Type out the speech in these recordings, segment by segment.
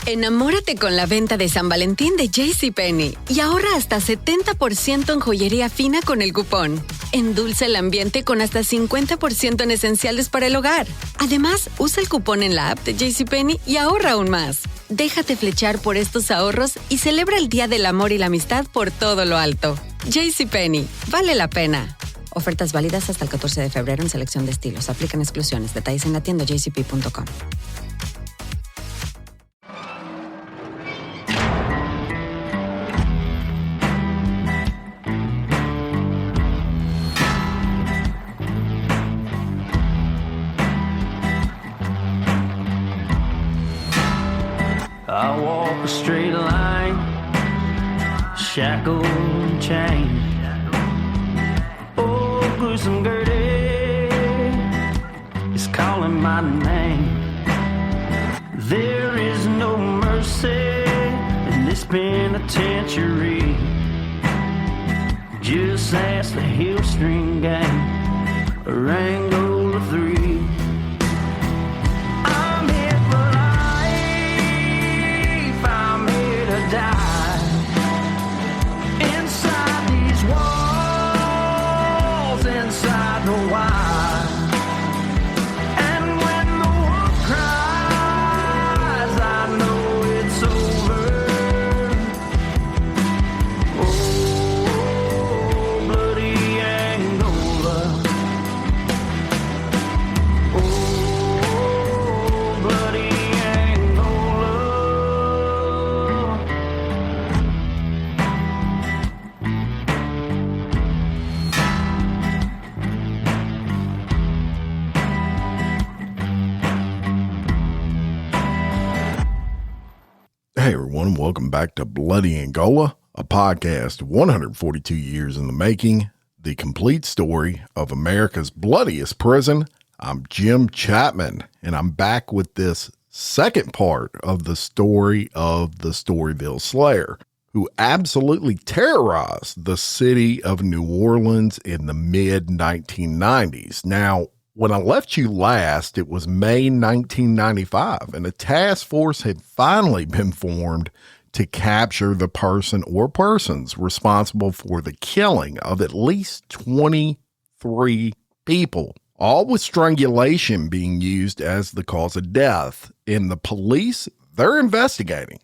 Enamórate con la venta de San Valentín de JCPenney y ahorra hasta 70% en joyería fina con el cupón. Endulza el ambiente con hasta 50% en esenciales para el hogar. Además, usa el cupón en la app de JCPenney y ahorra aún más. Déjate flechar por estos ahorros y celebra el Día del Amor y la Amistad por todo lo alto. JCPenney, vale la pena. Ofertas válidas hasta el 14 de febrero en selección de estilos. Aplican exclusiones. Detalles en la tienda jcp.com. I walk a straight line, shackled and chained. Oh, gruesome Gertie is calling my name. There is no mercy in this penitentiary. Just ask the Hillstring Gang or Angola 3. Hey everyone, welcome back to Bloody Angola, a podcast 142 years in the making, the complete story of America's bloodiest prison. I'm Jim Chapman, and I'm back with this second part of the story of the Storyville Slayer, who absolutely terrorized the city of New Orleans in the mid-1990s. Now, when I left you last, it was May 1995, and a task force had finally been formed to capture the person or persons responsible for the killing of at least 23 people, all with strangulation being used as the cause of death. And the police, they're investigating.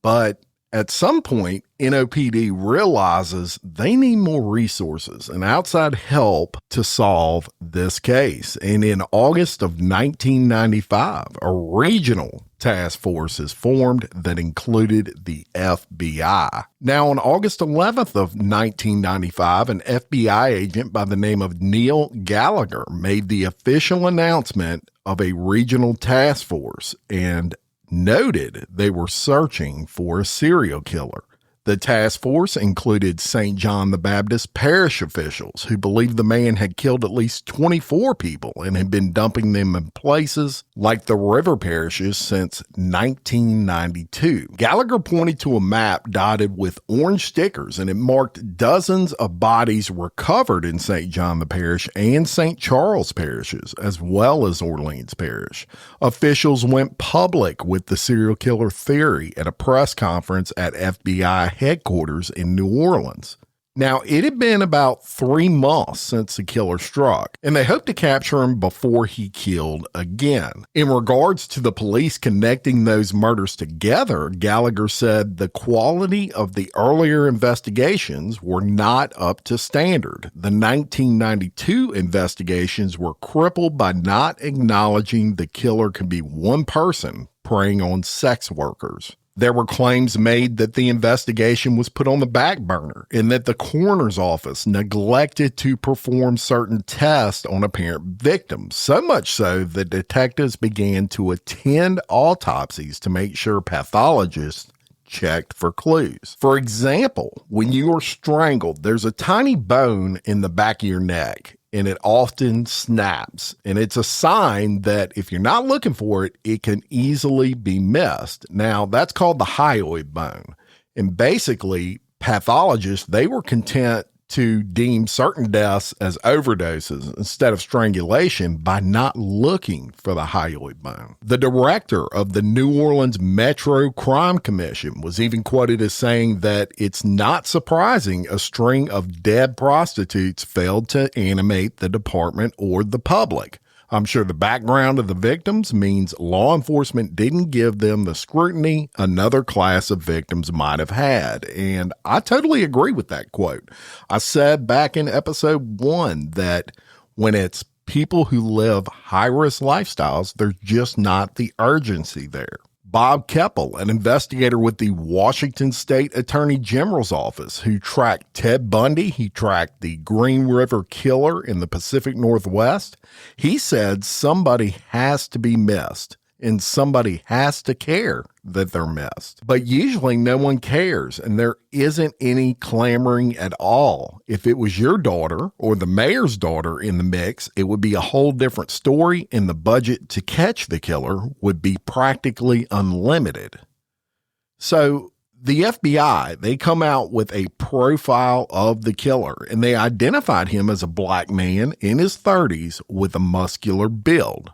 But at some point, NOPD realizes they need more resources and outside help to solve this case. And in August of 1995, a regional task force is formed that included the FBI. Now, on August 11th of 1995, an FBI agent by the name of Neil Gallagher made the official announcement of a regional task force and noted they were searching for a serial killer. The task force included St. John the Baptist parish officials who believed the man had killed at least 24 people and had been dumping them in places like the river parishes since 1992. Gallagher pointed to a map dotted with orange stickers, and it marked dozens of bodies recovered in St. John the Parish and St. Charles parishes, as well as Orleans Parish. Officials went public with the serial killer theory at a press conference at FBI headquarters in New Orleans. Now, it had been about 3 months since the killer struck, and they hoped to capture him before he killed again. In regards to the police connecting those murders together, Gallagher said the quality of the earlier investigations were not up to standard. The 1992 investigations were crippled by not acknowledging the killer could be one person preying on sex workers. There were claims made that the investigation was put on the back burner and that the coroner's office neglected to perform certain tests on apparent victims, so much so that detectives began to attend autopsies to make sure pathologists checked for clues. For example, when you are strangled, there's a tiny bone in the back of your neck, and it often snaps. And it's a sign that if you're not looking for it, it can easily be missed. Now, that's called the hyoid bone. And basically, pathologists, they were content to deem certain deaths as overdoses instead of strangulation by not looking for the hyoid bone. The director of the New Orleans Metro Crime Commission was even quoted as saying that it's not surprising a string of dead prostitutes failed to animate the department or the public. I'm sure the background of the victims means law enforcement didn't give them the scrutiny another class of victims might have had. And I totally agree with that quote. I said back in episode 1 that when it's people who live high-risk lifestyles, there's just not the urgency there. Bob Keppel, an investigator with the Washington State Attorney General's office who tracked Ted Bundy, he tracked the Green River Killer in the Pacific Northwest, he said somebody has to be missed and somebody has to care that they're missed. But usually no one cares, and there isn't any clamoring at all. If it was your daughter or the mayor's daughter in the mix, it would be a whole different story, and the budget to catch the killer would be practically unlimited. So the FBI, they come out with a profile of the killer, and they identified him as a black man in his 30s with a muscular build.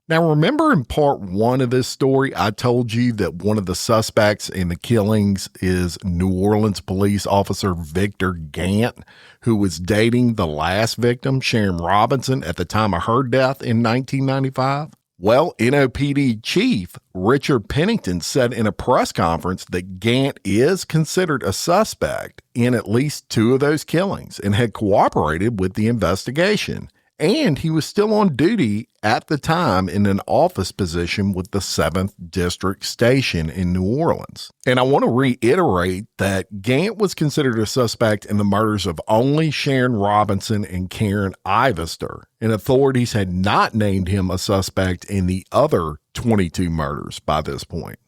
Now, remember in part 1 of this story, I told you that one of the suspects in the killings is New Orleans police officer Victor Gant, who was dating the last victim, Sharon Robinson, at the time of her death in 1995? Well, NOPD Chief Richard Pennington said in a press conference that Gant is considered a suspect in at least 2 of those killings and had cooperated with the investigation. And he was still on duty at the time in an office position with the 7th District Station in New Orleans. And I want to reiterate that Gant was considered a suspect in the murders of only Sharon Robinson and Karen Ivester, and authorities had not named him a suspect in the other 22 murders by this point.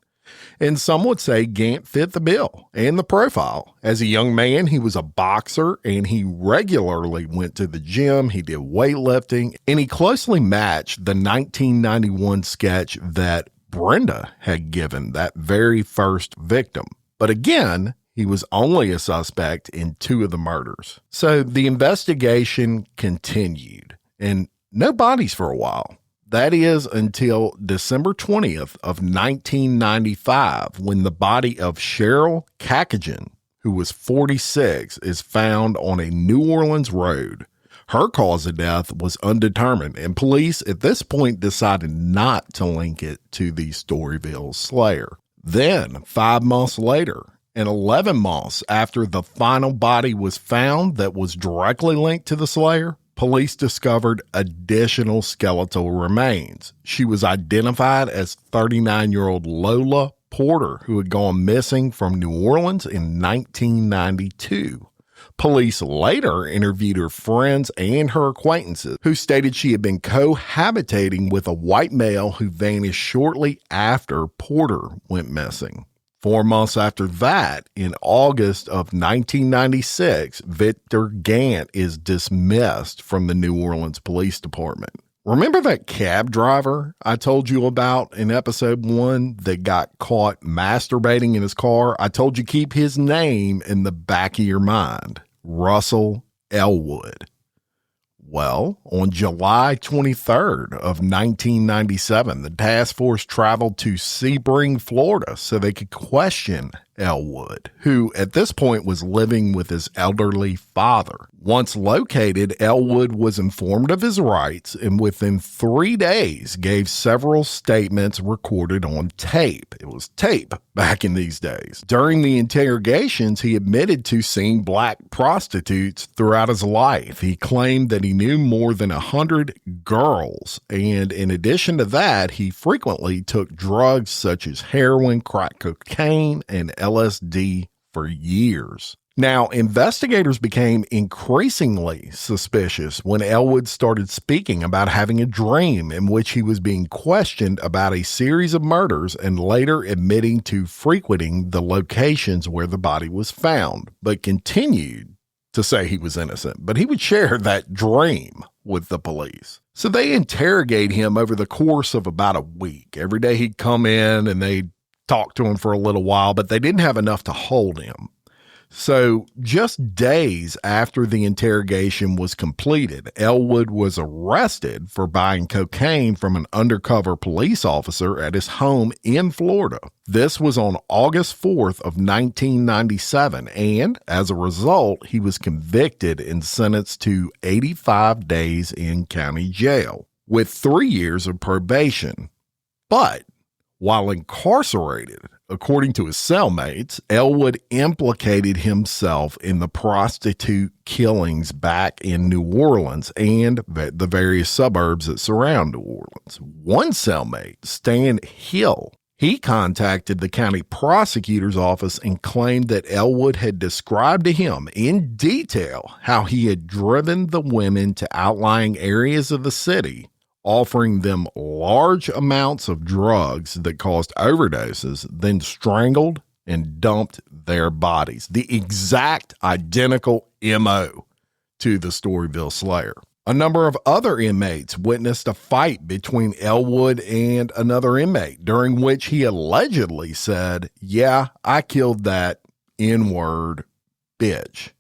And some would say Gant fit the bill and the profile. As a young man, he was a boxer and he regularly went to the gym. He did weightlifting and he closely matched the 1991 sketch that Brenda had given that very first victim. But again, he was only a suspect in 2 of the murders. So the investigation continued and no bodies for a while. That is until December 20th of 1995, when the body of Cheryl Kakajan, who was 46, is found on a New Orleans road. Her cause of death was undetermined, and police at this point decided not to link it to the Storyville Slayer. Then, 5 months later, and 11 months after the final body was found that was directly linked to the Slayer, police discovered additional skeletal remains. She was identified as 39-year-old Lola Porter, who had gone missing from New Orleans in 1992. Police later interviewed her friends and her acquaintances, who stated she had been cohabitating with a white male who vanished shortly after Porter went missing. 4 months after that, in August of 1996, Victor Gant is dismissed from the New Orleans Police Department. Remember that cab driver I told you about in episode 1 that got caught masturbating in his car? I told you keep his name in the back of your mind. Russell Elwood. Well, on July 23rd of 1997, the task force traveled to Sebring, Florida, so they could question Elwood, who at this point was living with his elderly father. Once located, Elwood was informed of his rights and within 3 days gave several statements recorded on tape. It was tape back in these days. During the interrogations, he admitted to seeing black prostitutes throughout his life. He claimed that he knew more than 100 girls, and in addition to that, he frequently took drugs such as heroin, crack cocaine, and LSD for years. Now, investigators became increasingly suspicious when Elwood started speaking about having a dream in which he was being questioned about a series of murders and later admitting to frequenting the locations where the body was found, but continued to say he was innocent. But he would share that dream with the police. So they interrogate him over the course of about a week. Every day he'd come in and they'd talk to him for a little while, but they didn't have enough to hold him. So just days after the interrogation was completed, Elwood was arrested for buying cocaine from an undercover police officer at his home in Florida. This was on August 4th of 1997, and as a result, he was convicted and sentenced to 85 days in county jail with 3 years of probation. But while incarcerated, according to his cellmates, Elwood implicated himself in the prostitute killings back in New Orleans and the various suburbs that surround New Orleans. One cellmate, Stan Hill, he contacted the county prosecutor's office and claimed that Elwood had described to him in detail how he had driven the women to outlying areas of the city, offering them large amounts of drugs that caused overdoses, then strangled and dumped their bodies. The exact identical MO to the Storyville Slayer. A number of other inmates witnessed a fight between Elwood and another inmate, during which he allegedly said, "Yeah, I killed that N-word bitch,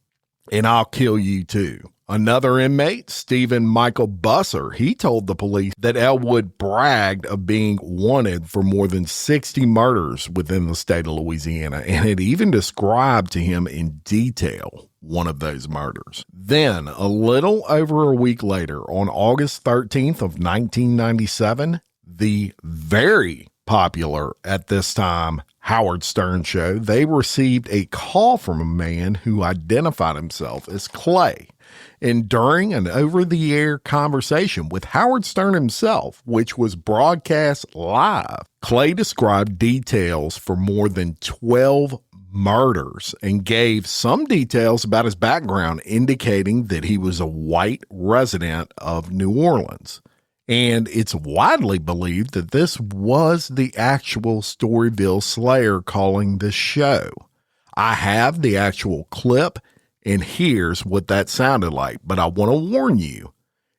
and I'll kill you too." Another inmate, Stephen Michael Busser, he told the police that Elwood bragged of being wanted for more than 60 murders within the state of Louisiana and had even described to him in detail one of those murders. Then, a little over a week later, on August 13th of 1997, the very popular at this time Howard Stern show, they received a call from a man who identified himself as Clay. And during an over-the-air conversation with Howard Stern himself, which was broadcast live, Clay described details for more than 12 murders and gave some details about his background, indicating that he was a white resident of New Orleans. And it's widely believed that this was the actual Storyville Slayer calling this show. I have the actual clip, and here's what that sounded like. But I want to warn you,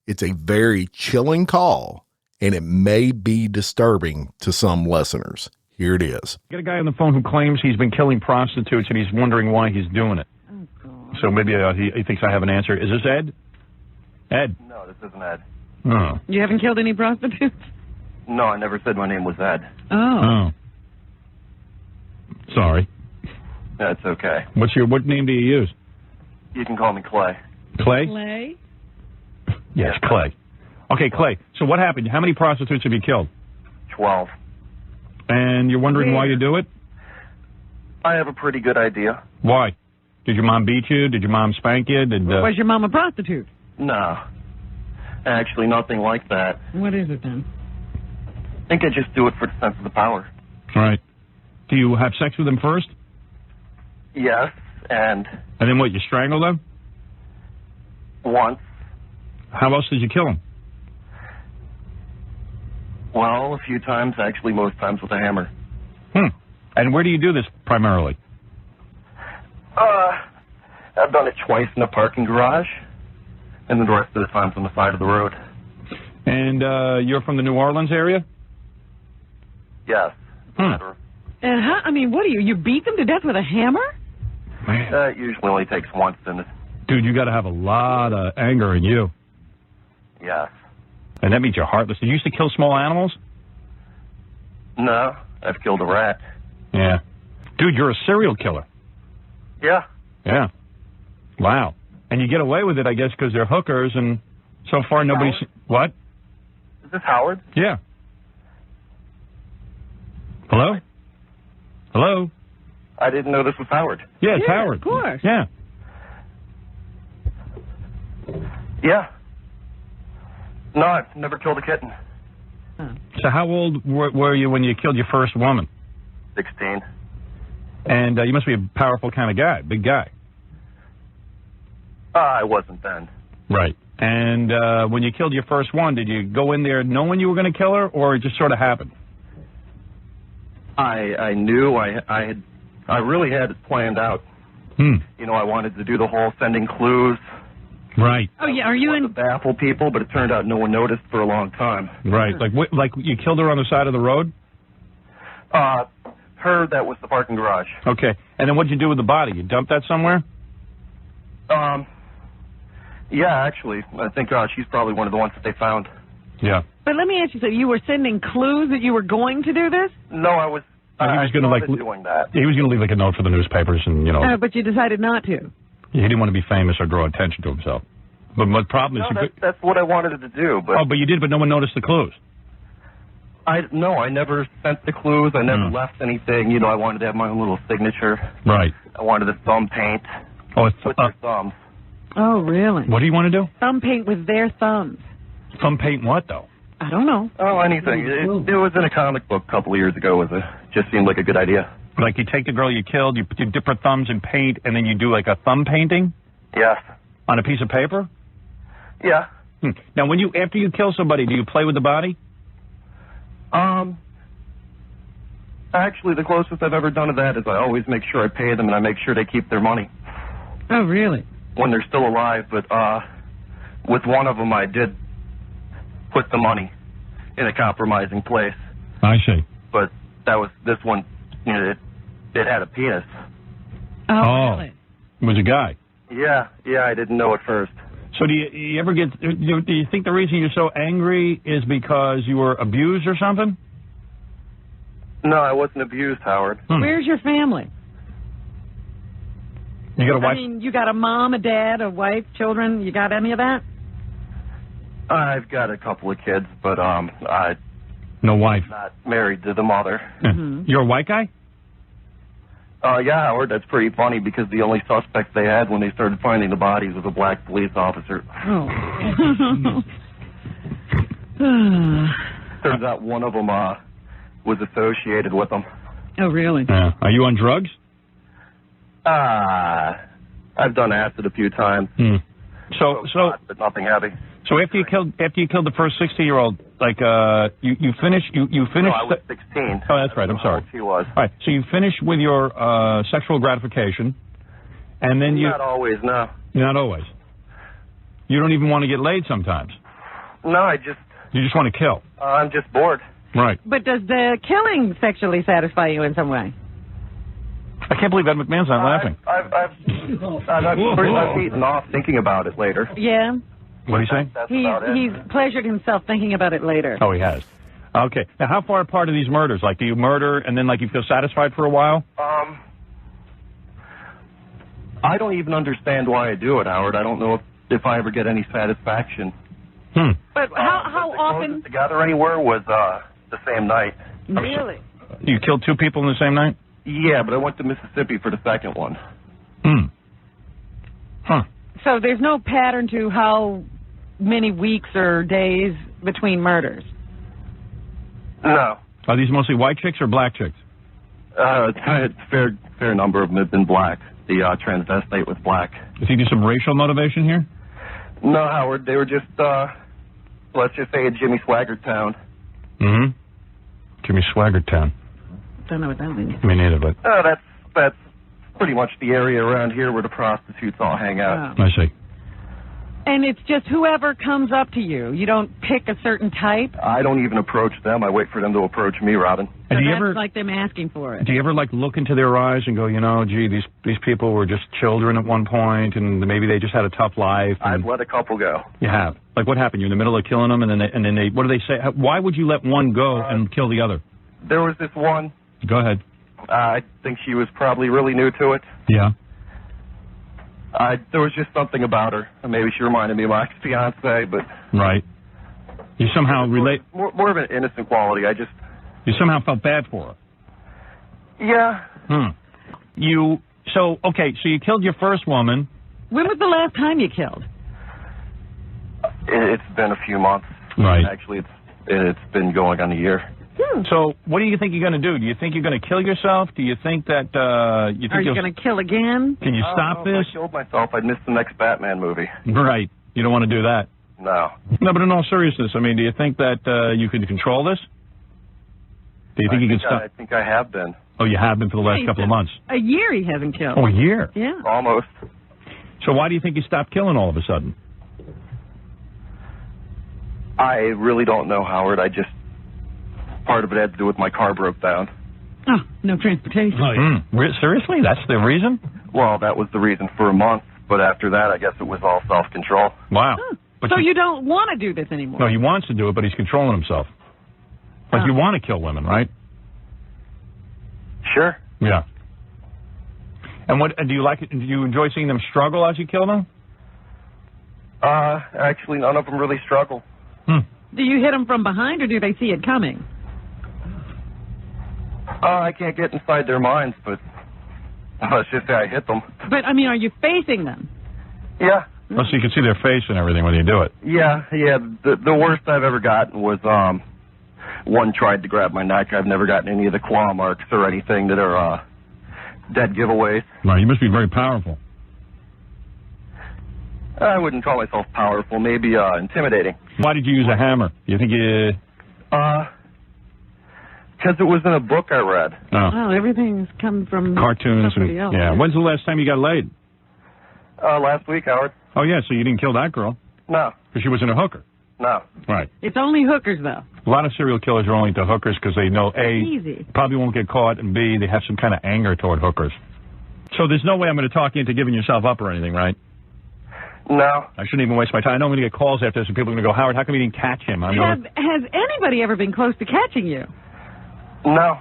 it's a very chilling call, and it may be disturbing to some listeners. Here it is. Get a guy on the phone who claims he's been killing prostitutes, and he's wondering why he's doing it. Oh, God. So maybe he thinks I have an answer. Is this Ed? Ed? No, this isn't Ed. Oh. You haven't killed any prostitutes? No, I never said my name was Ed. Oh. Sorry. That's okay. What name do you use? You can call me Clay. Clay? Clay? Yes, Clay. Okay, Clay. So what happened? How many prostitutes have you killed? 12. And you're wondering why you do it? I have a pretty good idea. Why? Did your mom beat you? Did your mom spank you? Was your mom a prostitute? No. Actually, nothing like that. What is it then? I think I just do it for the sense of the power. All right. Do you have sex with them first? Yes, and then what, you strangle them? once. How else did you kill them? Well, a few times, actually most times with a hammer. And where do you do this primarily? I've done it twice in a parking garage, and then the rest of the times on the side of the road. And you're from the New Orleans area? Yes. And how, I mean, what do you beat them to death with a hammer? Man. That usually only takes once, and Dude, you got to have a lot of anger in you. yes. And that means you're heartless. Did you used to kill small animals? No, I've killed a rat. Yeah. Dude, you're a serial killer. Yeah. Yeah. Wow. And you get away with it, I guess, because they're hookers, and so far nobody's... What? Is this Howard? Yeah. Hello? Hello? I didn't know this was Howard. Yeah, it's Howard. Of course. Yeah. Yeah. No, I've never killed a kitten. So how old were you when you killed your first woman? 16. And you must be a powerful kind of guy, big guy. I wasn't then. Right. And when you killed your first one, did you go in there knowing you were going to kill her, or it just sort of happened? I knew I really had it planned out. You know, I wanted to do the whole sending clues. Right. Oh, yeah, are you To in... baffle people, but it turned out no one noticed for a long time. Right. Like you killed her on the side of the road? her that was the parking garage. Okay. And then what'd you do with the body? You dumped that somewhere? Yeah, actually. I think she's probably one of the ones that they found. Yeah. But let me ask you something. You were sending clues that you were going to do this? No, I was... he was going to like doing that. He was going to leave like a note for the newspapers, and But you decided not to. He didn't want to be famous or draw attention to himself. But my problem is, that's what I wanted to do. But but you did, but no one noticed the clues. I never sent the clues. I never left anything. I wanted to have my own little signature. Right. I wanted a thumb paint with their thumbs. Oh, really? What do you want to do? Thumb paint with their thumbs. Thumb paint what though? I don't know. Oh, anything. It was in a comic book a couple of years ago. Just seemed like a good idea. Like you take the girl you killed, you dip her thumbs in paint, and then you do like a thumb painting? Yes. On a piece of paper? Yeah. Now, after you kill somebody, do you play with the body? Actually, the closest I've ever done to that is I always make sure I pay them and I make sure they keep their money. Oh, really? When they're still alive, but with one of them I did put the money in a compromising place. I see. But this one, it had a penis. Oh, really? It was a guy. Yeah, I didn't know at first. So do you ever get, do you think the reason you're so angry is because you were abused or something? No, I wasn't abused, Howard. Where's your family? You got a wife? I mean, you got a mom, a dad, a wife, children. You got any of that? I've got a couple of kids, but no wife. Not married to the mother. You're a white guy? Yeah, Howard, that's pretty funny because the only suspect they had when they started finding the bodies was a black police officer. Oh. Turns out one of them was associated with them. Oh, really? Are you on drugs? I've done acid a few times. So, but nothing heavy. So after you killed the first 60-year-old, like you finished. No, I was 16. Oh, that's right. I'm sorry. She was. All right. So you finished with your sexual gratification, and then Not always, no. Not always. You don't even want to get laid sometimes. No, You just want to kill. I'm just bored. Right. But does the killing sexually satisfy you in some way? I can't believe Ed McMahon's not laughing. I've eaten off thinking about it later. Yeah. What do you say? That's about it. He's pleasured himself thinking about it later. Oh, he has. Okay. Now, how far apart are these murders? Like, do you murder and then, like, you feel satisfied for a while? I don't even understand why I do it, Howard. I don't know if I ever get any satisfaction. But how often? The gather anywhere was the same night. Really? You killed two people in the same night? Yeah, but I went to Mississippi for the second one. So there's no pattern to how many weeks or days between murders? No. Are these mostly white chicks or black chicks? A fair number of them have been black. The transvestite was black. Do you think there's some racial motivation here? No, Howard. They were just, let's just say, a Jimmy Swaggart town. Jimmy Swaggart town. Don't know what that means. Me neither, but... That's pretty much the area around here where the prostitutes all hang out. I see. And it's just whoever comes up to you. You don't pick a certain type? I don't even approach them. I wait for them to approach me, Robin. So that's like them asking for it. Do you ever, like, look into their eyes and go, gee, these people were just children at one point, and maybe they just had a tough life? I've let a couple go. You have? Like, what happened? You're in the middle of killing them, and then they what do they say? Why would you let one go and kill the other? There was this one. Go ahead. I think she was probably really new to it. Yeah. There was just something about her. Maybe she reminded me of my ex-fiancée, but... Right. You somehow relate... More of an innocent quality. You somehow felt bad for her. Yeah. So you killed your first woman. When was the last time you killed? It's been a few months. Right. Actually, it's been going on a year. So what do you think you're going to do? Do you think you're going to kill yourself? Do you think that Are you going to kill again? Can you stop this? If I killed myself, I'd miss the next Batman movie. Right. You don't want to do that. No. No, but in all seriousness, I mean, do you think that you can control this? Do you think you can stop? I think I have been. Oh, you have been for the last couple of months? A year he hasn't killed. Oh, a year? Yeah. Almost. So why do you think you stopped killing all of a sudden? I really don't know, Howard. Part of it had to do with my car broke down. Oh, no transportation. Oh, yeah. Seriously? That's the reason? Well, that was the reason for a month, but after that, I guess it was all self-control. Wow. Huh. But So you don't want to do this anymore? No, he wants to do it, but he's controlling himself. Like you want to kill women, right? Sure. Yeah. And what do you like? Do you enjoy seeing them struggle as you kill them? Actually, none of them really struggle. Do you hit them from behind, or do they see it coming? I can't get inside their minds, but let's just say I hit them. But, I mean, are you facing them? Yeah. Oh, so you can see their face and everything when you do it. Yeah. The worst I've ever gotten was one tried to grab my neck. I've never gotten any of the claw marks or anything that are dead giveaways. Right, you must be very powerful. I wouldn't call myself powerful. Maybe intimidating. Why did you use a hammer? You think you... Because it was in a book I read. Oh. Well, everything's come from Cartoons and... somebody else. Yeah. When's the last time you got laid? Last week, Howard. Oh, yeah, so you didn't kill that girl. No. Because she wasn't a hooker. No. Right. It's only hookers, though. A lot of serial killers are only into hookers because they know, A, Easy. probably won't get caught, and B, they have some kind of anger toward hookers. So there's no way I'm going to talk you into giving yourself up or anything, right? No. I shouldn't even waste my time. I know I'm going to get calls after this, and people are going to go, Howard, how come you didn't catch him? Has anybody ever been close to catching you? No.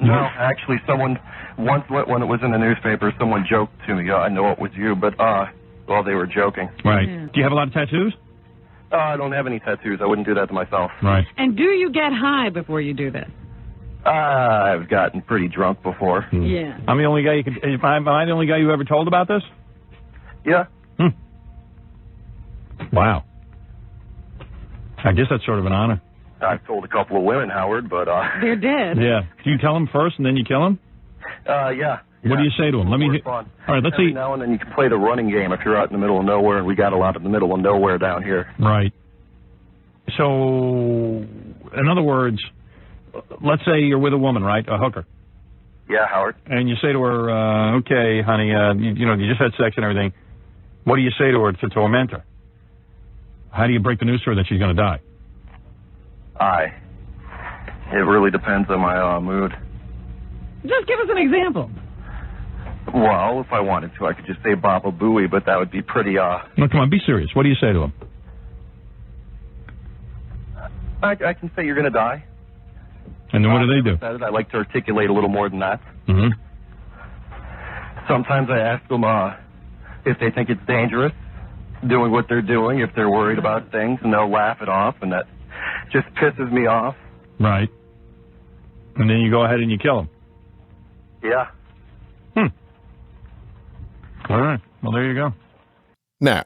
No. Actually, someone, once when it was in the newspaper, someone joked to me, I know it was you, but, well, they were joking. Right. Yeah. Do you have a lot of tattoos? I don't have any tattoos. I wouldn't do that to myself. Right. And do you get high before you do this? I've gotten pretty drunk before. Yeah. I'm the only guy you can... Am I the only guy you ever told about this? Yeah. Wow. I guess that's sort of an honor. I've told a couple of women, Howard, but, They're dead. Yeah. Do you tell them first and then you kill them? yeah. What do you say to them? Let me... Fun. All right, let's Every see. now and then you can play the running game if you're out in the middle of nowhere. We got a lot in the middle of nowhere down here. Right. So, in other words, let's say you're with a woman, right? A hooker. Yeah, Howard. And you say to her, okay, honey, you just had sex and everything. What do you say to her to torment her? How do you break the news to her that she's going to die? It really depends on my mood. Just give us an example. Well, if I wanted to, I could just say Baba Booey, but that would be pretty, No, come on, be serious. What do you say to him? I can say you're going to die. And then what do they do? I like to articulate a little more than that. Mm-hmm. Sometimes I ask them if they think it's dangerous, doing what they're doing, if they're worried about things, and they'll laugh it off, and that just pisses me off. Right. And then you go ahead and you kill him. Yeah. All right. Well, there you go. Now,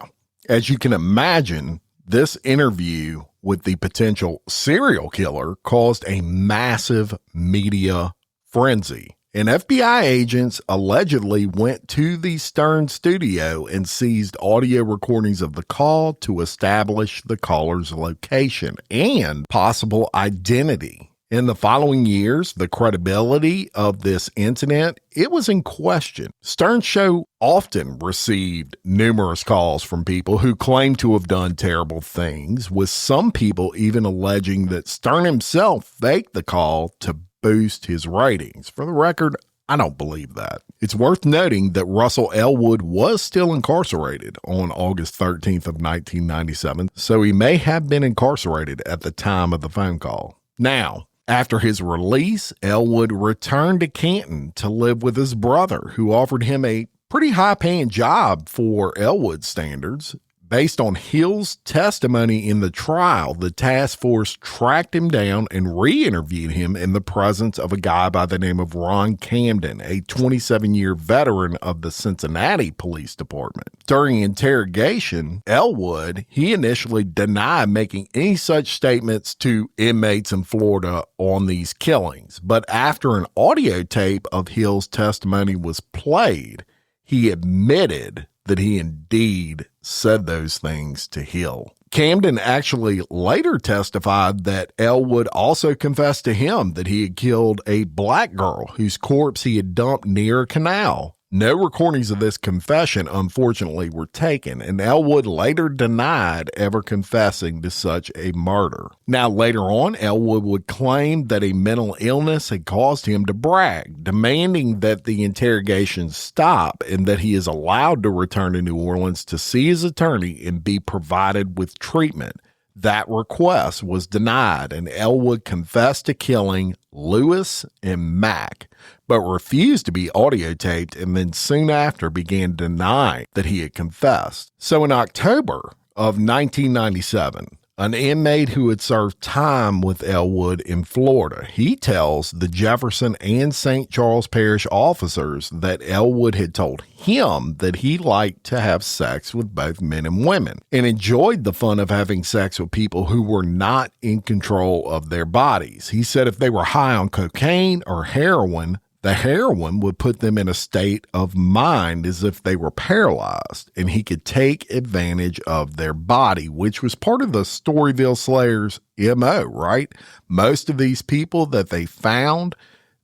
as you can imagine, this interview with the potential serial killer caused a massive media frenzy. And FBI agents allegedly went to the Stern studio and seized audio recordings of the call to establish the caller's location and possible identity. In the following years, the credibility of this incident, it was in question. Stern's show often received numerous calls from people who claimed to have done terrible things, with some people even alleging that Stern himself faked the call to boost his ratings. For the record, I don't believe that. It's worth noting that Russell Elwood was still incarcerated on August 13th of 1997, so he may have been incarcerated at the time of the phone call. Now, after his release, Elwood returned to Canton to live with his brother, who offered him a pretty high-paying job for Elwood standards. Based on Hill's testimony in the trial, the task force tracked him down and re-interviewed him in the presence of a guy by the name of Ron Camden, a 27-year veteran of the Cincinnati Police Department. During interrogation, Elwood, he initially denied making any such statements to inmates in Florida on these killings. But after an audio tape of Hill's testimony was played, he admitted that he indeed said those things to Hill. Camden actually later testified that Elwood also confessed to him that he had killed a black girl whose corpse he had dumped near a canal No recordings of this confession, unfortunately, were taken, and Elwood later denied ever confessing to such a murder. Now, later on, Elwood would claim that a mental illness had caused him to brag, demanding that the interrogation stop and that he is allowed to return to New Orleans to see his attorney and be provided with treatment. That request was denied, and Elwood confessed to killing Lewis and Mack, but refused to be audio taped and then soon after began denying that he had confessed. So in October of 1997, an inmate who had served time with Elwood in Florida, he tells the Jefferson and St. Charles Parish officers that Elwood had told him that he liked to have sex with both men and women and enjoyed the fun of having sex with people who were not in control of their bodies. He said if they were high on cocaine or heroin, the heroin would put them in a state of mind as if they were paralyzed, and he could take advantage of their body, which was part of the Storyville Slayer's MO, right? Most of these people that they found,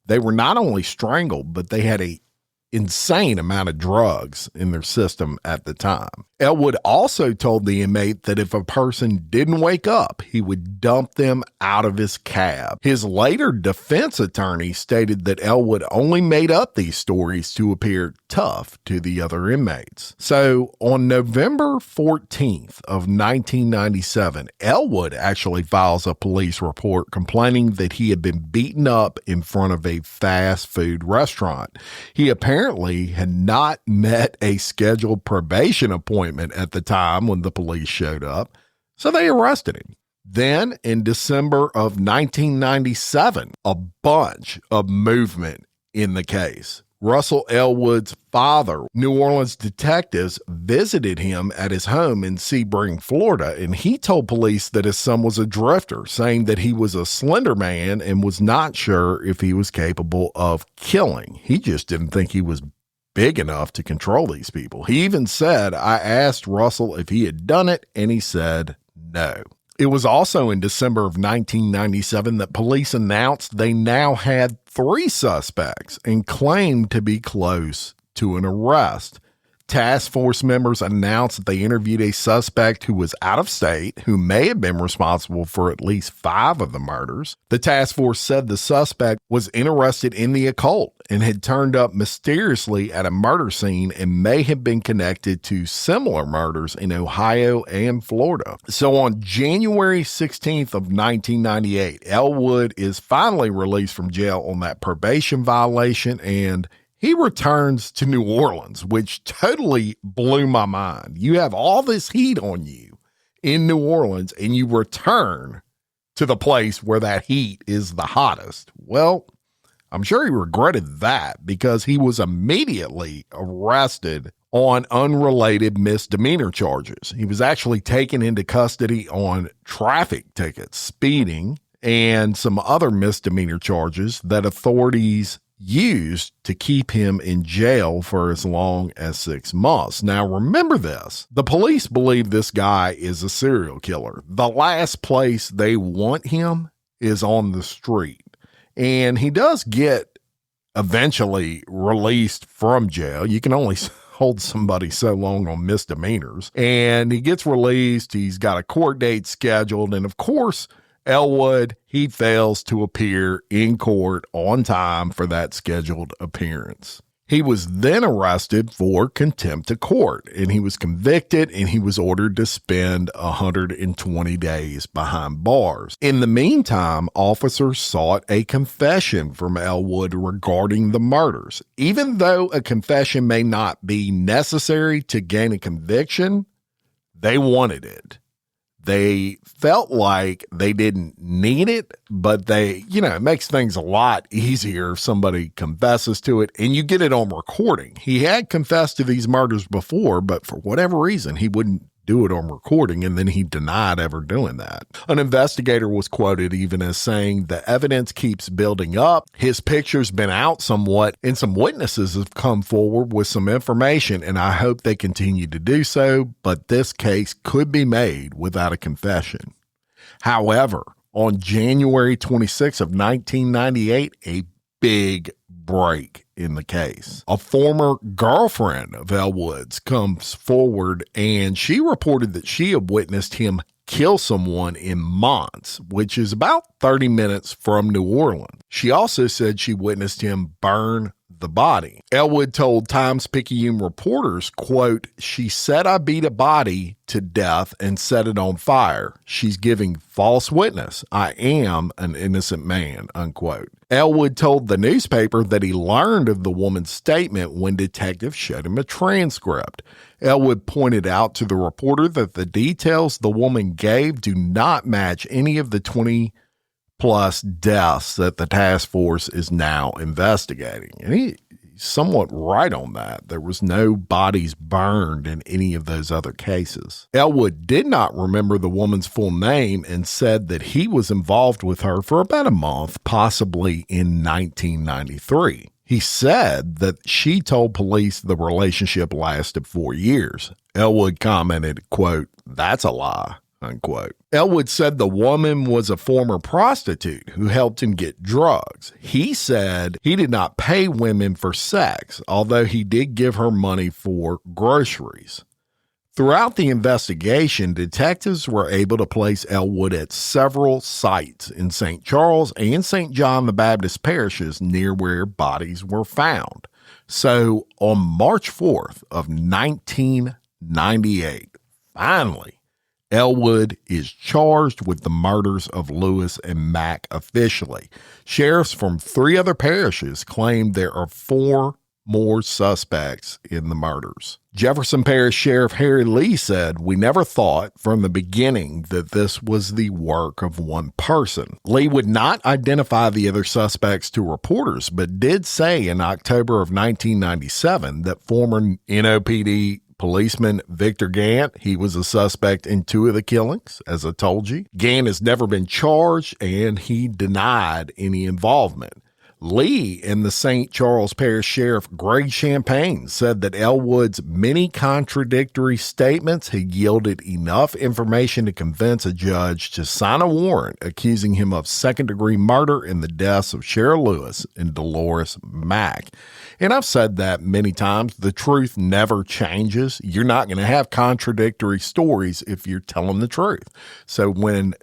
they were not only strangled, but they had a insane amount of drugs in their system at the time. Elwood also told the inmate that if a person didn't wake up, he would dump them out of his cab. His later defense attorney stated that Elwood only made up these stories to appear tough to the other inmates. So on November 14th of 1997, Elwood actually files a police report complaining that he had been beaten up in front of a fast food restaurant. He apparently had not met a scheduled probation appointment at the time when the police showed up, so they arrested him. Then, in December of 1997, a bunch of movement in the case. Russell Elwood's father, New Orleans detectives, visited him at his home in Sebring, Florida, and he told police that his son was a drifter, saying that he was a slender man and was not sure if he was capable of killing. He just didn't think he was big enough to control these people. He even said, I asked Russell if he had done it, and he said no. It was also in December of 1997 that police announced they now had 3 suspects and claimed to be close to an arrest. Task force members announced that they interviewed a suspect who was out of state, who may have been responsible for at least 5 of the murders. The task force said the suspect was interested in the occult and had turned up mysteriously at a murder scene and may have been connected to similar murders in Ohio and Florida. So on January 16th of 1998, Elwood is finally released from jail on that probation violation, and he returns to New Orleans, which totally blew my mind. You have all this heat on you in New Orleans, and you return to the place where that heat is the hottest. Well, I'm sure he regretted that because he was immediately arrested on unrelated misdemeanor charges. He was actually taken into custody on traffic tickets, speeding, and some other misdemeanor charges that authorities used to keep him in jail for as long as 6 months. Now, remember this. The police believe this guy is a serial killer. The last place they want him is on the street. And he does get eventually released from jail. You can only hold somebody so long on misdemeanors. And he gets released. He's got a court date scheduled. And of course, Elwood, he fails to appear in court on time for that scheduled appearance. He was then arrested for contempt of court, and he was convicted, and he was ordered to spend 120 days behind bars. In the meantime, officers sought a confession from Elwood regarding the murders. Even though a confession may not be necessary to gain a conviction, they wanted it. They felt like they didn't need it, but it makes things a lot easier if somebody confesses to it and you get it on recording. He had confessed to these murders before, but for whatever reason, he wouldn't do it on recording, and then he denied ever doing that. An investigator was quoted even as saying, the evidence keeps building up. His picture's been out somewhat, and some witnesses have come forward with some information, and I hope they continue to do so, but this case could be made without a confession. However, on January 26th of 1998, a big break in the case. A former girlfriend of Elwood's comes forward, and she reported that she had witnessed him kill someone in Mons, which is about 30 minutes from New Orleans. She also said she witnessed him burn the body. Elwood told Times-Picayune reporters, quote, "She said I beat a body to death and set it on fire. She's giving false witness. I am an innocent man," unquote. Elwood told the newspaper that he learned of the woman's statement when detectives showed him a transcript. Elwood pointed out to the reporter that the details the woman gave do not match any of the 20-plus deaths that the task force is now investigating. And he's somewhat right on that. There was no bodies burned in any of those other cases. Elwood did not remember the woman's full name and said that he was involved with her for about a month, possibly in 1993. He said that she told police the relationship lasted 4 years. Elwood commented, quote, "That's a lie," unquote. Elwood said the woman was a former prostitute who helped him get drugs. He said he did not pay women for sex, although he did give her money for groceries. Throughout the investigation, detectives were able to place Elwood at several sites in St. Charles and St. John the Baptist parishes near where bodies were found. So on March 4th of 1998, finally, Elwood is charged with the murders of Lewis and Mack officially. Sheriffs from 3 other parishes claim there are 4 more suspects in the murders. Jefferson Parish Sheriff Harry Lee said, "We never thought from the beginning that this was the work of one person." Lee would not identify the other suspects to reporters, but did say in October of 1997 that former NOPD policeman Victor Gant, he was a suspect in 2 of the killings, as I told you. Gant has never been charged, and he denied any involvement. Lee and the St. Charles Parish Sheriff Greg Champagne said that Elwood's many contradictory statements had yielded enough information to convince a judge to sign a warrant accusing him of second-degree murder in the deaths of Cheryl Lewis and Dolores Mack. And I've said that many times, the truth never changes. You're not going to have contradictory stories if you're telling the truth. So when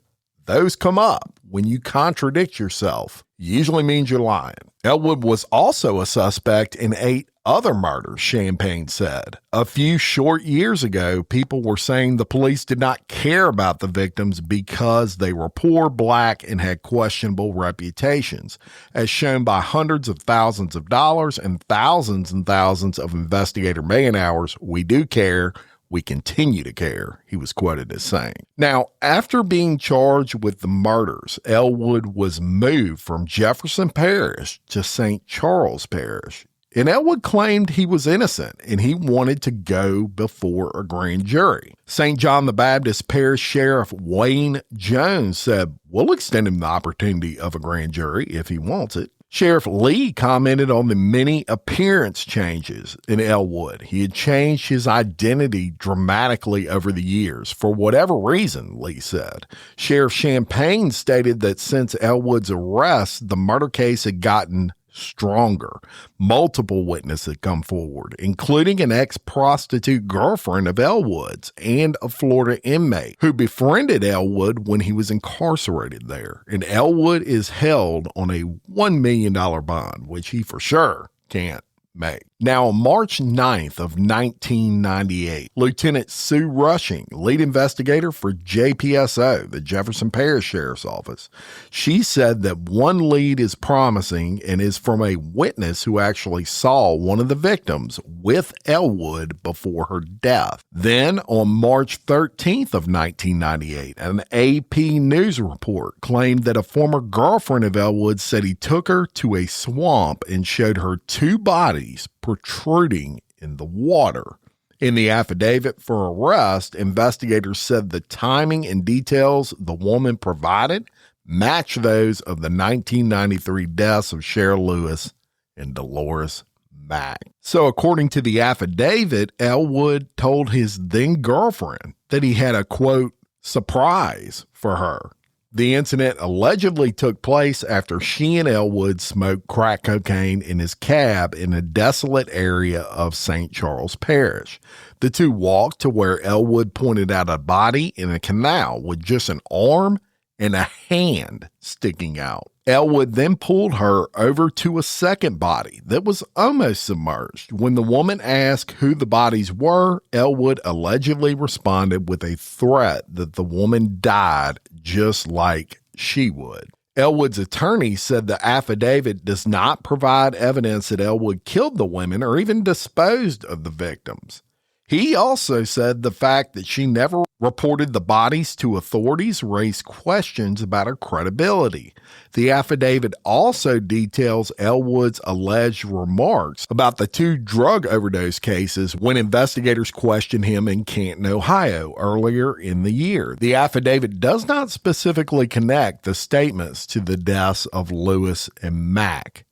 those come up, when you contradict yourself, usually means you're lying. Elwood was also a suspect in 8 other murders, Champagne said. A few short years ago, people were saying the police did not care about the victims because they were poor, black, and had questionable reputations. As shown by hundreds of thousands of dollars and thousands of investigator man-hours, we do care. We continue to care, he was quoted as saying. Now, after being charged with the murders, Elwood was moved from Jefferson Parish to St. Charles Parish. And Elwood claimed he was innocent and he wanted to go before a grand jury. St. John the Baptist Parish Sheriff Wayne Jones said, "We'll extend him the opportunity of a grand jury if he wants it." Sheriff Lee commented on the many appearance changes in Elwood. He had changed his identity dramatically over the years, for whatever reason, Lee said. Sheriff Champagne stated that since Elwood's arrest, the murder case had gotten stronger. Multiple witnesses had come forward, including an ex-prostitute girlfriend of Elwood's and a Florida inmate who befriended Elwood when he was incarcerated there. And Elwood is held on a $1 million bond, which he for sure can't make. Now, on March 9th of 1998, Lieutenant Sue Rushing, lead investigator for JPSO, the Jefferson Parish Sheriff's Office, she said that one lead is promising and is from a witness who actually saw one of the victims with Elwood before her death. Then, on March 13th of 1998, an AP News report claimed that a former girlfriend of Elwood said he took her to a swamp and showed her 2 bodies protruding in the water. In the affidavit for arrest, investigators said the timing and details the woman provided matched those of the 1993 deaths of Cheryl Lewis and Dolores Mack. So according to the affidavit, Elwood told his then girlfriend that he had a, quote, surprise for her. The incident allegedly took place after she and Elwood smoked crack cocaine in his cab in a desolate area of St. Charles Parish. The two walked to where Elwood pointed out a body in a canal with just an arm and a hand sticking out. Elwood then pulled her over to a second body that was almost submerged. When the woman asked who the bodies were, Elwood allegedly responded with a threat that the woman died just like she would. Elwood's attorney said the affidavit does not provide evidence that Elwood killed the women or even disposed of the victims. He also said the fact that she never reported the bodies to authorities raised questions about her credibility. The affidavit also details Elwood's alleged remarks about the two drug overdose cases when investigators questioned him in Canton, Ohio, earlier in the year. The affidavit does not specifically connect the statements to the deaths of Lewis and Mack.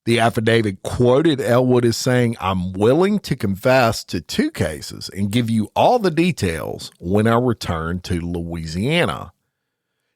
The affidavit quoted Elwood as saying, "I'm willing to confess to two cases and give you all the details when I return to Louisiana."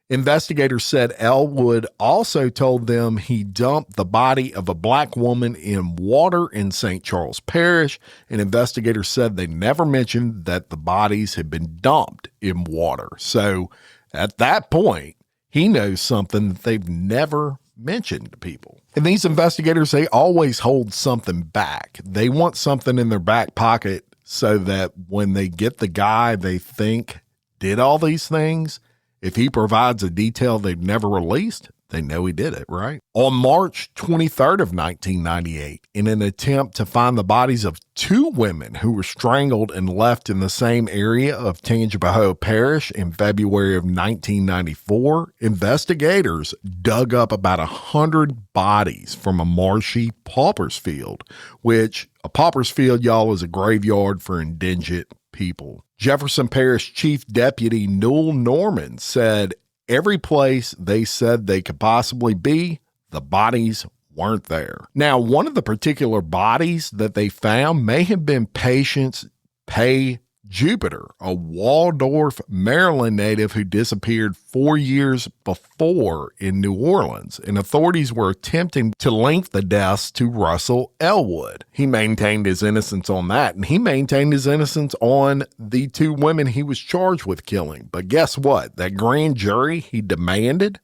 Investigators said Elwood also told them he dumped the body of a black woman in water in St. Charles Parish, and investigators said they never mentioned that the bodies had been dumped in water. So at that point, he knows something that they've never mentioned to people. And these investigators, they always hold something back. They want something in their back pocket so that when they get the guy they think did all these things, if he provides a detail they've never released, they know he did it, right? On March 23rd of 1998, in an attempt to find the bodies of two women who were strangled and left in the same area of Tangipahoa Parish in February of 1994, investigators dug up about 100 bodies from a marshy pauper's field, which a pauper's field, y'all, is a graveyard for indigent people. Jefferson Parish Chief Deputy Newell Norman said, "Every place they said they could possibly be, the bodies weren't there." Now, one of the particular bodies that they found may have been Patience Pay Jupiter, a Waldorf, Maryland native who disappeared 4 years before in New Orleans, and authorities were attempting to link the deaths to Russell Elwood. He maintained his innocence on that, and he maintained his innocence on the two women he was charged with killing. But guess what? That grand jury he demanded,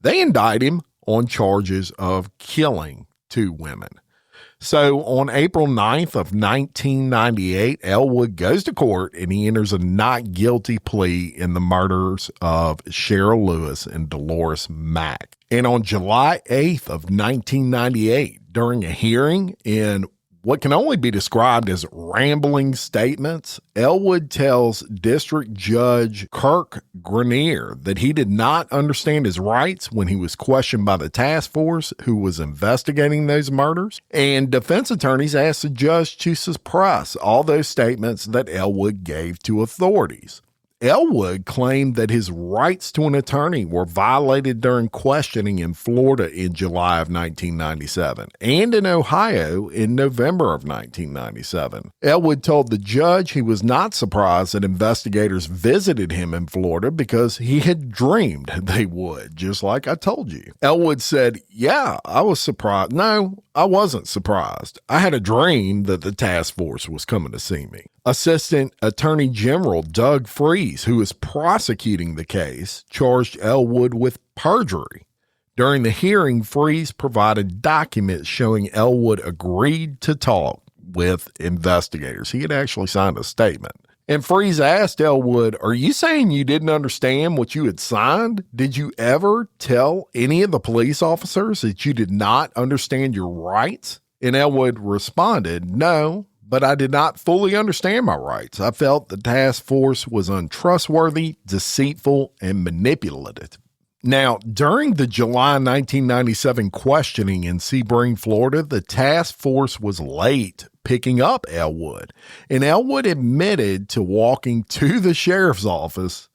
they indict him on charges of killing two women. So on April 9th of 1998, Elwood goes to court and he enters a not guilty plea in the murders of Cheryl Lewis and Dolores Mack. And on July 8th of 1998, during a hearing in what can only be described as rambling statements, Elwood tells District Judge Kirk Grenier that he did not understand his rights when he was questioned by the task force who was investigating those murders, and defense attorneys asked the judge to suppress all those statements that Elwood gave to authorities. Elwood claimed that his rights to an attorney were violated during questioning in Florida in July of 1997 and in Ohio in November of 1997. Elwood told the judge he was not surprised that investigators visited him in Florida because he had dreamed they would, just like I told you. Elwood said, "Yeah, I was surprised. No, I wasn't surprised. I had a dream that the task force was coming to see me." Assistant Attorney General Doug Freese, who is prosecuting the case, charged Elwood with perjury. During the hearing, Freese provided documents showing Elwood agreed to talk with investigators. He had actually signed a statement. And Freese asked Elwood, "Are you saying you didn't understand what you had signed? Did you ever tell any of the police officers that you did not understand your rights?" And Elwood responded, "No, but I did not fully understand my rights. I felt the task force was untrustworthy, deceitful, and manipulative." Now, during the July 1997 questioning in Sebring, Florida, the task force was late picking up Elwood, and Elwood admitted to walking to the sheriff's office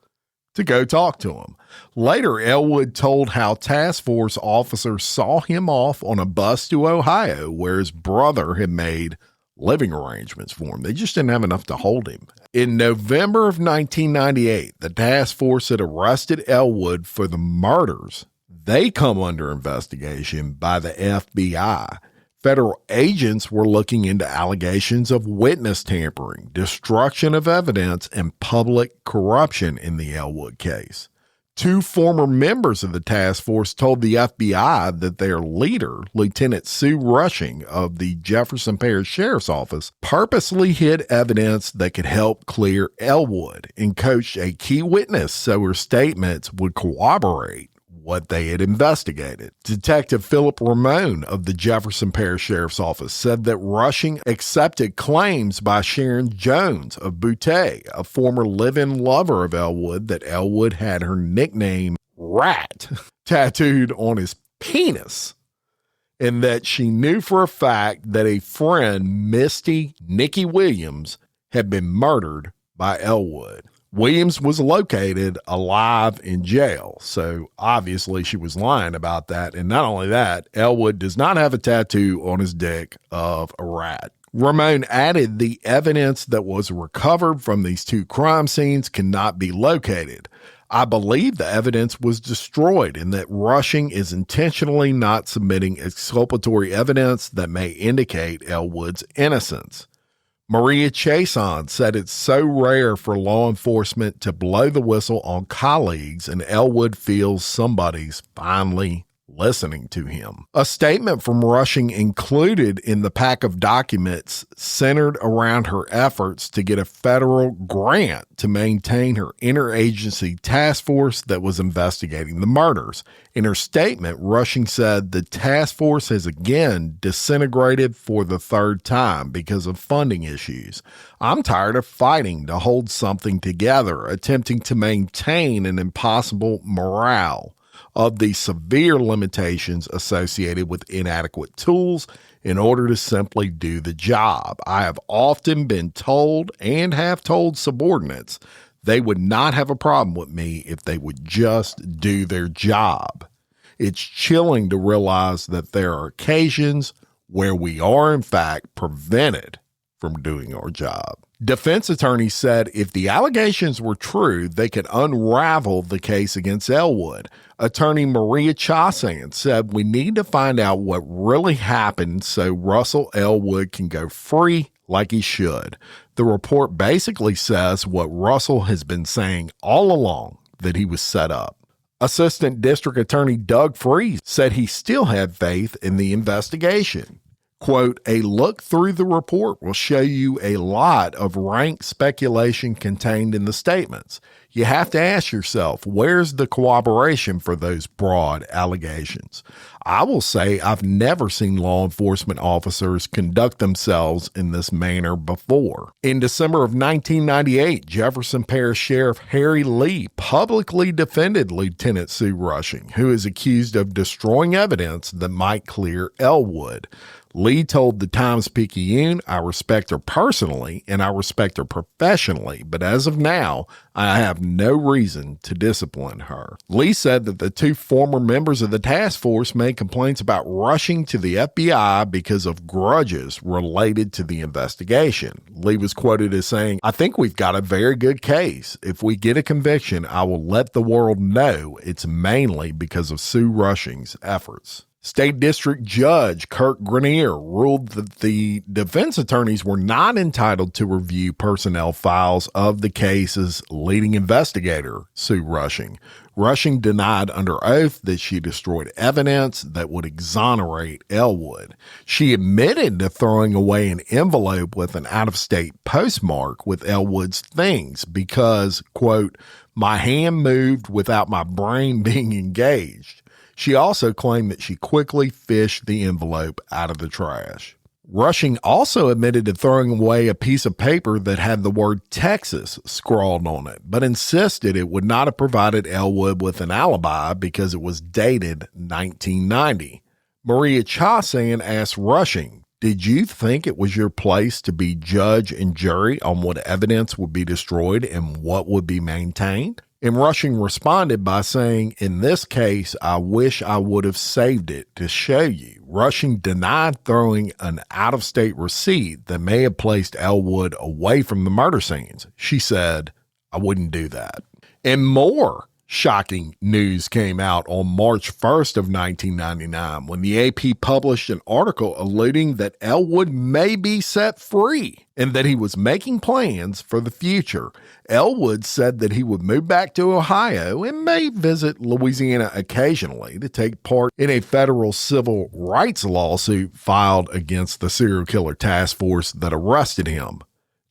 to go talk to him. Later, Elwood told how task force officers saw him off on a bus to Ohio, where his brother had made living arrangements for him. They just didn't have enough to hold him. In November of 1998, the task force had arrested Elwood for the murders. They come under investigation by the FBI. Federal agents were looking into allegations of witness tampering, destruction of evidence, and public corruption in the Elwood case. 2 former members of the task force told the FBI that their leader, Lieutenant Sue Rushing of the Jefferson Parish Sheriff's Office, purposely hid evidence that could help clear Elwood and coached a key witness so her statements would corroborate what they had investigated. Detective Philip Ramone of the Jefferson Parish Sheriff's Office said that Rushing accepted claims by Sharon Jones of Butte, a former live-in lover of Elwood, that Elwood had her nickname Rat tattooed on his penis, and that she knew for a fact that a friend, Misty Nikki Williams, had been murdered by Elwood. Williams was located alive in jail, so obviously she was lying about that. And not only that, Elwood does not have a tattoo on his dick of a rat. Ramone added the evidence that was recovered from these 2 crime scenes cannot be located. I believe the evidence was destroyed and that Rushing is intentionally not submitting exculpatory evidence that may indicate Elwood's innocence. Maria Chason said it's so rare for law enforcement to blow the whistle on colleagues, and Elwood feels somebody's finally listening to him. A statement from Rushing included in the pack of documents centered around her efforts to get a federal grant to maintain her interagency task force that was investigating the murders. In her statement, Rushing said the task force has again disintegrated for the 3rd time because of funding issues. I'm tired of fighting to hold something together, attempting to maintain an impossible morale of the severe limitations associated with inadequate tools in order to simply do the job. I have often been told and have told subordinates they would not have a problem with me if they would just do their job. It's chilling to realize that there are occasions where we are, in fact, prevented from doing our job. Defense attorneys said if the allegations were true, they could unravel the case against Elwood. Attorney Maria Chasan said we need to find out what really happened so Russell Elwood can go free like he should. The report basically says what Russell has been saying all along, that he was set up. Assistant District Attorney Doug Freese said he still had faith in the investigation. Quote, a look through the report will show you a lot of rank speculation contained in the statements. You have to ask yourself, where's the corroboration for those broad allegations? I will say I've never seen law enforcement officers conduct themselves in this manner before. In December of 1998, Jefferson Parish Sheriff Harry Lee publicly defended Lieutenant Sue Rushing, who is accused of destroying evidence that might clear Elwood. Lee told the Times-Picayune, I respect her personally and I respect her professionally, but as of now, I have no reason to discipline her. Lee said that the 2 former members of the task force made complaints about Rushing to the FBI because of grudges related to the investigation. Lee was quoted as saying, I think we've got a very good case. If we get a conviction, I will let the world know it's mainly because of Sue Rushing's efforts. State District Judge Kirk Grenier ruled that the defense attorneys were not entitled to review personnel files of the case's leading investigator, Sue Rushing. Rushing denied under oath that she destroyed evidence that would exonerate Elwood. She admitted to throwing away an envelope with an out-of-state postmark with Elwood's things because, quote, my hand moved without my brain being engaged. She also claimed that she quickly fished the envelope out of the trash. Rushing also admitted to throwing away a piece of paper that had the word Texas scrawled on it, but insisted it would not have provided Elwood with an alibi because it was dated 1990. Maria Chasan asked Rushing, did you think it was your place to be judge and jury on what evidence would be destroyed and what would be maintained? And Rushing responded by saying, "In this case, I wish I would have saved it to show you." Rushing denied throwing an out-of-state receipt that may have placed Elwood away from the murder scenes. She said, "I wouldn't do that." And more shocking news came out on March 1st of 1999 when the AP published an article alluding that Elwood may be set free and that he was making plans for the future. Elwood said that he would move back to Ohio and may visit Louisiana occasionally to take part in a federal civil rights lawsuit filed against the serial killer task force that arrested him.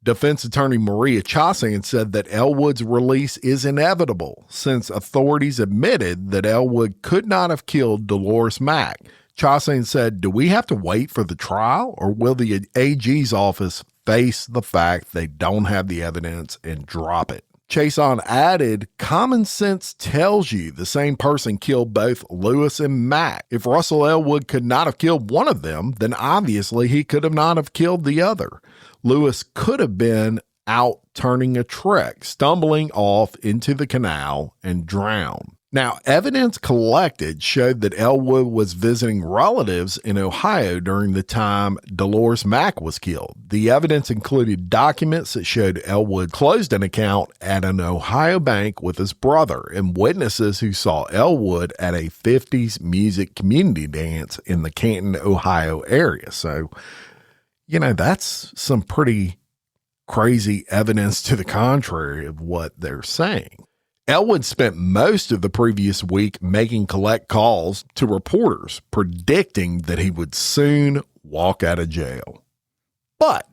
Defense attorney Maria Chassain said that Elwood's release is inevitable since authorities admitted that Elwood could not have killed Dolores Mack. Chassain said, "Do we have to wait for the trial, or will the AG's office face the fact they don't have the evidence and drop it?" Chassain added, "Common sense tells you the same person killed both Lewis and Mack. If Russell Elwood could not have killed one of them, then obviously he could have not have killed the other. Lewis could have been out turning a trick, stumbling off into the canal and drowned." Now, evidence collected showed that Elwood was visiting relatives in Ohio during the time Dolores Mack was killed. The evidence included documents that showed Elwood closed an account at an Ohio bank with his brother and witnesses who saw Elwood at a 50s music community dance in the Canton, Ohio area. So, that's some pretty crazy evidence to the contrary of what they're saying. Elwood spent most of the previous week making collect calls to reporters, predicting that he would soon walk out of jail. But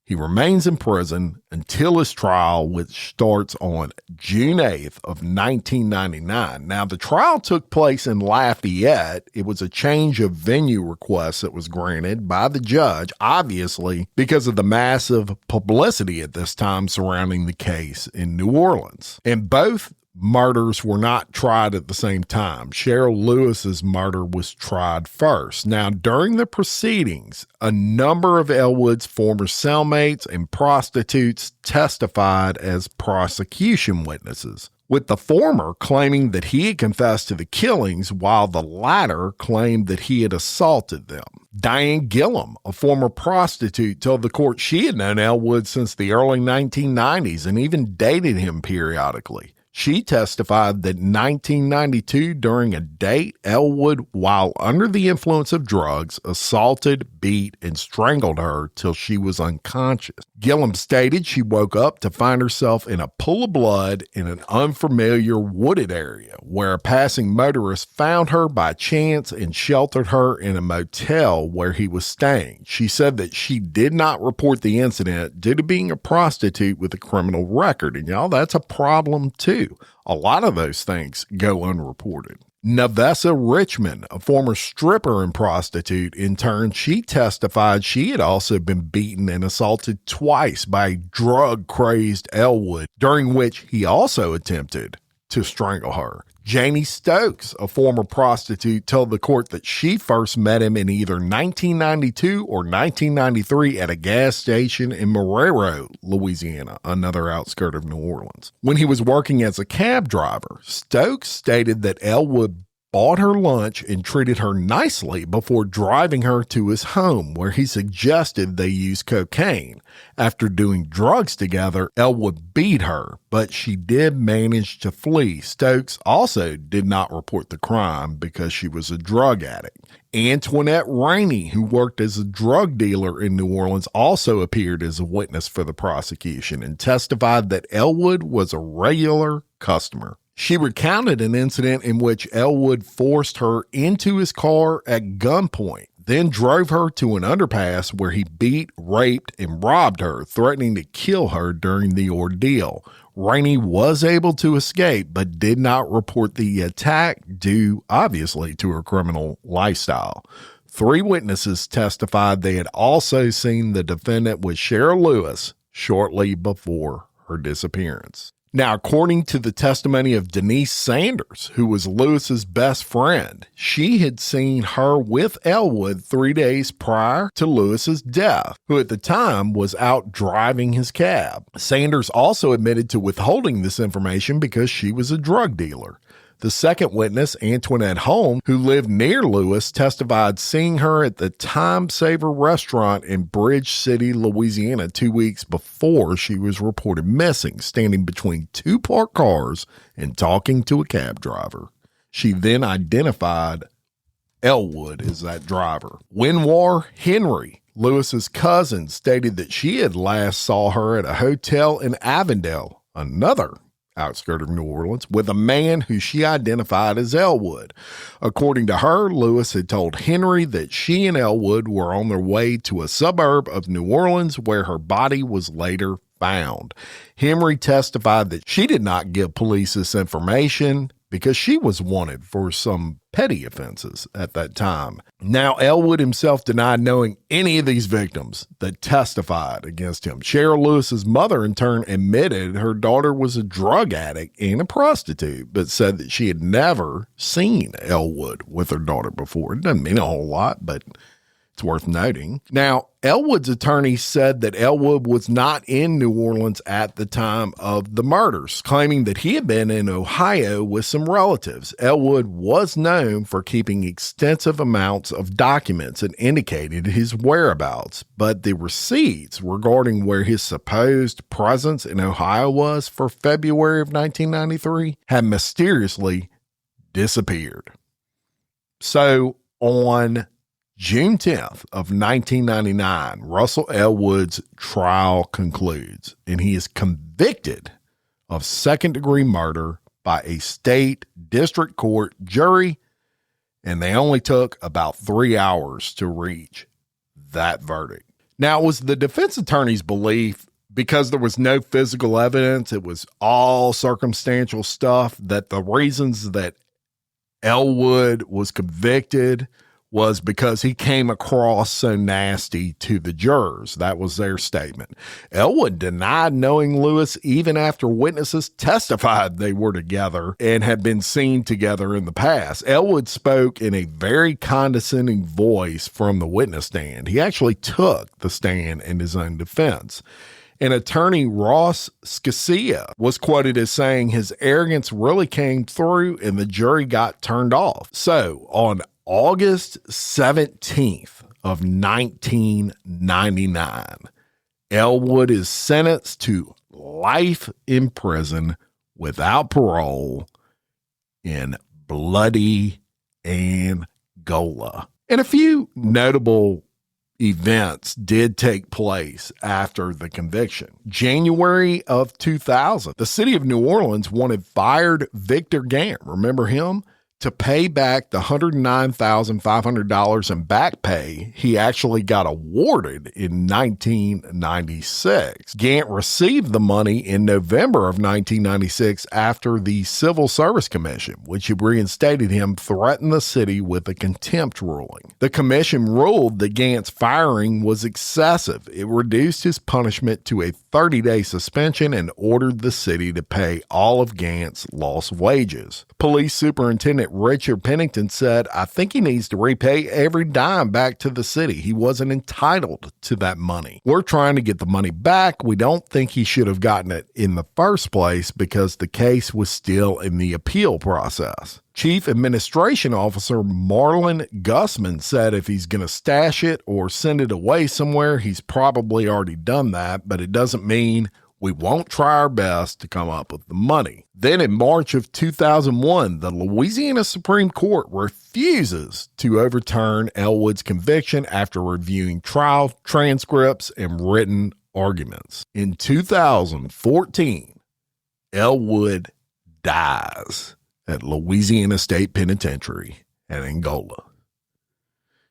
he remains in prison until his trial, which starts on June 8th of 1999. Now, the trial took place in Lafayette. It was a change of venue request that was granted by the judge, obviously because of the massive publicity at this time surrounding the case in New Orleans. And both murders were not tried at the same time. Cheryl Lewis's murder was tried first. Now, during the proceedings, a number of Elwood's former cellmates and prostitutes testified as prosecution witnesses, with the former claiming that he had confessed to the killings while the latter claimed that he had assaulted them. Diane Gillum, a former prostitute, told the court she had known Elwood since the early 1990s and even dated him periodically. She testified that in 1992, during a date, Elwood, while under the influence of drugs, assaulted, beat, and strangled her till she was unconscious. Gillum stated she woke up to find herself in a pool of blood in an unfamiliar wooded area, where a passing motorist found her by chance and sheltered her in a motel where he was staying. She said that she did not report the incident due to being a prostitute with a criminal record. And y'all, that's a problem too. A lot of those things go unreported. Nevessa Richmond, a former stripper and prostitute, in turn, she testified she had also been beaten and assaulted twice by drug-crazed Elwood, during which he also attempted to strangle her. Janie Stokes, a former prostitute, told the court that she first met him in either 1992 or 1993 at a gas station in Marrero, Louisiana, another outskirt of New Orleans. When he was working as a cab driver, Stokes stated that Elwood bought her lunch and treated her nicely before driving her to his home, where he suggested they use cocaine. After doing drugs together, Elwood beat her, but she did manage to flee. Stokes also did not report the crime because she was a drug addict. Antoinette Rainey, who worked as a drug dealer in New Orleans, also appeared as a witness for the prosecution and testified that Elwood was a regular customer. She recounted an incident in which Elwood forced her into his car at gunpoint, then drove her to an underpass where he beat, raped, and robbed her, threatening to kill her during the ordeal. Rainey was able to escape, but did not report the attack due, obviously, to her criminal lifestyle. 3 witnesses testified they had also seen the defendant with Cheryl Lewis shortly before her disappearance. Now, according to the testimony of Denise Sanders, who was Lewis's best friend, she had seen her with Elwood 3 days prior to Lewis's death, who at the time was out driving his cab. Sanders also admitted to withholding this information because she was a drug dealer. The second witness, Antoinette Holmes, who lived near Lewis, testified seeing her at the Time Saver restaurant in Bridge City, Louisiana, 2 weeks before she was reported missing, standing between two parked cars and talking to a cab driver. She then identified Elwood as that driver. Winwar Henry, Lewis's cousin, stated that she had last saw her at a hotel in Avondale, another outskirt of New Orleans, with a man who she identified as Elwood. According to her, Lewis had told Henry that she and Elwood were on their way to a suburb of New Orleans where her body was later found. Henry testified that she did not give police this information because she was wanted for some petty offenses at that time. Now, Elwood himself denied knowing any of these victims that testified against him. Cheryl Lewis's mother, in turn, admitted her daughter was a drug addict and a prostitute, but said that she had never seen Elwood with her daughter before. It doesn't mean a whole lot, but it's worth noting. Now, Elwood's attorney said that Elwood was not in New Orleans at the time of the murders, claiming that he had been in Ohio with some relatives. Elwood was known for keeping extensive amounts of documents that indicated his whereabouts, but the receipts regarding where his supposed presence in Ohio was for February of 1993 had mysteriously disappeared. So on June 10th of 1999, Russell Elwood's trial concludes, and he is convicted of second-degree murder by a state district court jury, and they only took about 3 hours to reach that verdict. Now, it was the defense attorney's belief, because there was no physical evidence, it was all circumstantial stuff, that the reasons that Elwood was convicted was because he came across so nasty to the jurors. That was their statement. Elwood denied knowing Lewis even after witnesses testified they were together and had been seen together in the past. Elwood spoke in a very condescending voice from the witness stand. He actually took the stand in his own defense. And attorney Ross Scasia was quoted as saying his arrogance really came through and the jury got turned off. So on August 17th of 1999, Elwood is sentenced to life in prison without parole in Bloody Angola. And a few notable events did take place after the conviction. January of 2000, the city of New Orleans wanted fired Victor Gant, remember him, to pay back the $109,500 in back pay he actually got awarded in 1996. Gant received the money in November of 1996 after the Civil Service Commission, which had reinstated him, threatened the city with a contempt ruling. The commission ruled that Gant's firing was excessive. It reduced his punishment to a 30-day suspension and ordered the city to pay all of Gant's lost wages. Police Superintendent Richard Pennington said, "I think he needs to repay every dime back to the city. He wasn't entitled to that money. We're trying to get the money back. We don't think he should have gotten it in the first place because the case was still in the appeal process." Chief Administration Officer Marlon Gussman said if he's going to stash it or send it away somewhere, he's probably already done that, but it doesn't mean we won't try our best to come up with the money. Then in March of 2001, the Louisiana Supreme Court refuses to overturn Elwood's conviction after reviewing trial transcripts and written arguments. In 2014, Elwood dies at Louisiana State Penitentiary at Angola.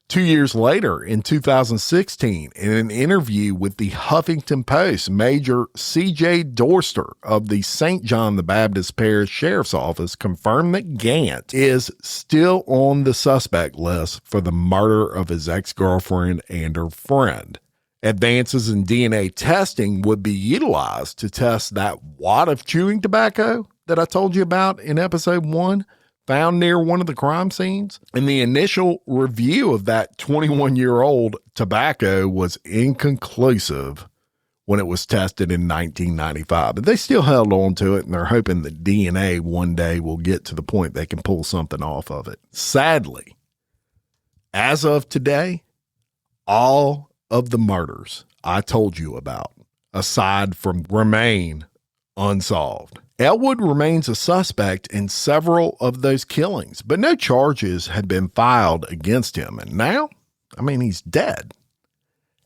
2 years later, in 2016, in an interview with the Huffington Post, Major C.J. Dorster of the St. John the Baptist Parish Sheriff's Office confirmed that Gant is still on the suspect list for the murder of his ex-girlfriend and her friend. Advances in DNA testing would be utilized to test that wad of chewing tobacco that I told you about in episode 1, found near one of the crime scenes. And the initial review of that 21-year-old tobacco was inconclusive when it was tested in 1995. But they still held on to it, and they're hoping that DNA one day will get to the point they can pull something off of it. Sadly, as of today, all of the murders I told you about, aside from, remain unsolved. Elwood remains a suspect in several of those killings, but no charges had been filed against him. And now, he's dead.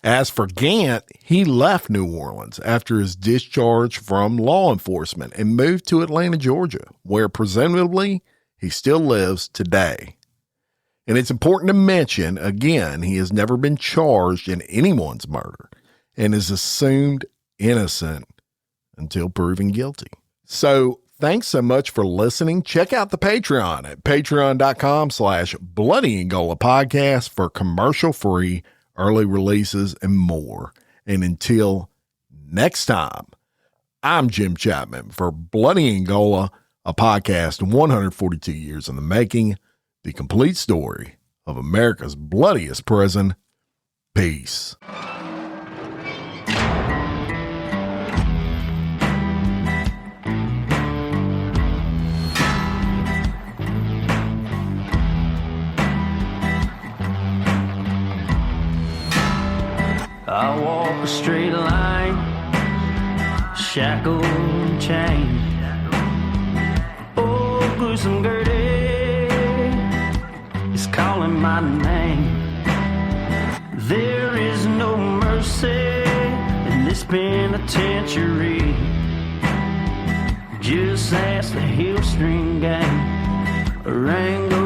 As for Gant, he left New Orleans after his discharge from law enforcement and moved to Atlanta, Georgia, where presumably he still lives today. And it's important to mention, again, he has never been charged in anyone's murder and is assumed innocent until proven guilty. So thanks so much for listening. Check out the Patreon at patreon.com/Bloody Angola podcast for commercial-free early releases and more. And until next time, I'm Jim Chapman for Bloody Angola, a podcast 142 years in the making, the complete story of America's bloodiest prison. Peace. I walk a straight line, shackled and chained. Oh, gruesome Gertie is calling my name. There is no mercy in this penitentiary. Just ask the Hill String Gang, Rango